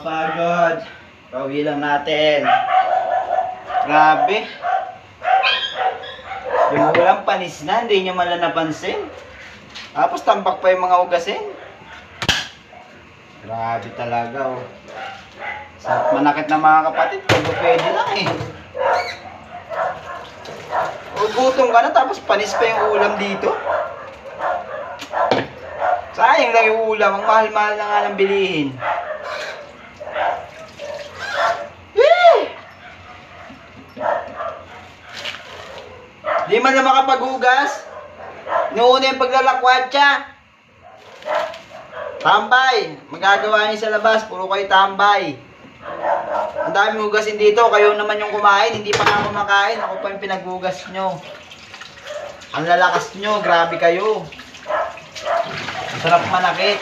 Nakakapagod. Pauwi lang natin. Grabe. Yung ulam panis na, hindi nyo man lang napansin. Tapos tambak pa yung mga ugasin. Grabe talaga, oh. Sa manakit na mga kapatid, kung pwede lang eh. O gutom ka na, tapos panis pa yung ulam dito. Sayang lang yung ulam, ang mahal-mahal na nga ng bilihin. Di man na makapaghugas. Inuuna yung paglalakwatsa. Tambay. Magagawa niyo sa labas. Puro kayo tambay. Ang daming hugasin dito. Kayo naman yung kumain. Hindi pa nga kumakain. Ako pa yung pinaghugas nyo. Ang lalakas nyo. Grabe kayo. Ang sarap manakit.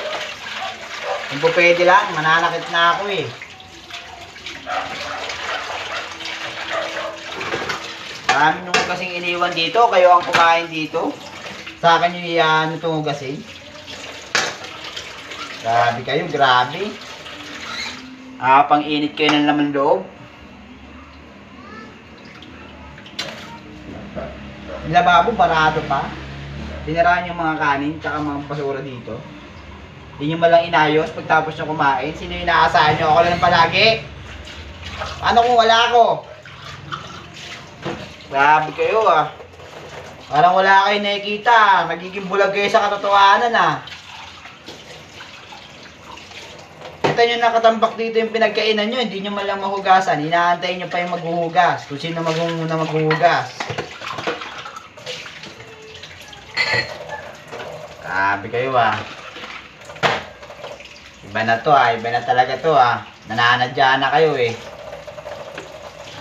Kung pwede lang. Mananakit na ako eh. Marami nung kasing iniwan dito, kayo ang kumain dito. Sa akin yung iyan itong hugasin. Grabe kayo, grabe. Pang init kayo ng laman loob. Yung lababo, barado pa. Tinirahan yung mga kanin, tsaka mga basura dito. Hindi nyo malang inayos pagtapos nyo kumain. Sino yung inaasahan nyo? Ako lang palagi. Ano kung wala ako? Grabe kayo ah. Parang wala kayo nakikita. Nagiging bulag kayo sa katotohanan ah. Kita nyo nakatambak dito yung pinagkainan nyo. Hindi nyo malang mahugasan. Inaantay nyo pa yung maghuhugas. Kung sino muna maghuhugas. Grabe kayo ah. Iba na to ah. Iba na talaga to ah. Nananadya na kayo eh.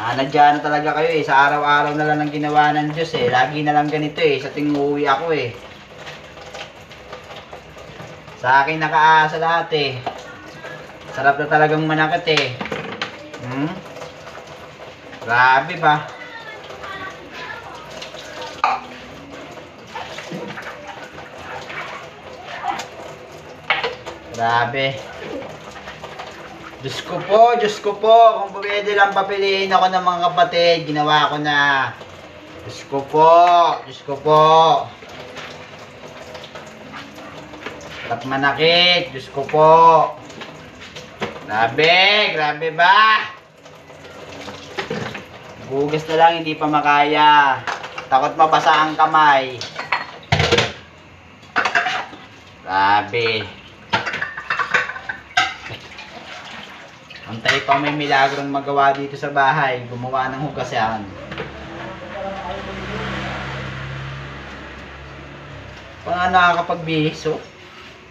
Nandiyan na talaga kayo eh. Sa araw-araw na lang ang ginawa ng Diyos eh. Lagi na lang ganito eh. Sa tuwing uuwi ako eh. Sa akin nakaasa lahat eh. Sarap na talagang manakit eh. Grabe ba? Grabe. Diyos ko po, kung pwede lang papiliin ako ng mga kapatid, ginawa ko na. Diyos ko po. Sarap manakit, Diyos ko po. Grabe ba? Hugas na lang, hindi pa makaya. Takot mabasa ang kamay. Grabe. Antay pa may milagrong magawa dito sa bahay. Gumawa ng hugasan. Pang nakakapagbihis oh.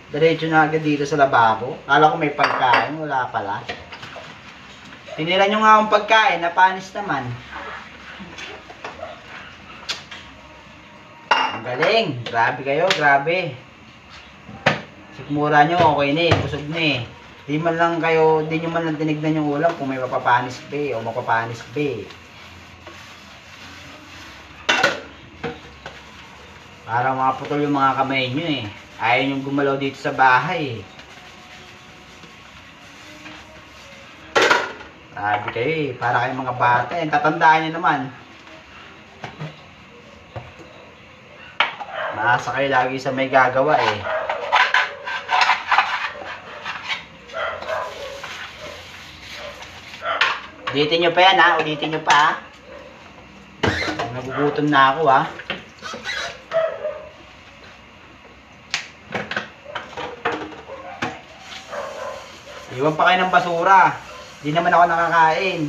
Diretso na agad dito sa lababo. Kala ko may pagkain. Wala pala. Tinira nyo nga akong pagkain. Napanis naman. Ang galing. Grabe kayo. Grabe. Sikmura nyo. Okay na eh. Busog na eh. Di man lang kayo, di nyo man lang tinignan yung ulam kung may mapapanis ba o mapapanis ba. Parang maputol yung mga kamay nyo eh. Ayaw nyo gumalaw dito sa bahay eh. Grabe kayo eh. Para kayong mga bata eh. Tatandaan nyo naman. Maasa kayo lagi sa may gagawa eh. Ulitin nyo pa yan ha. Ulitin nyo pa ha. Nagugutom na ako ha. Iwan pa kayo ng basura. Hindi naman ako nakakain.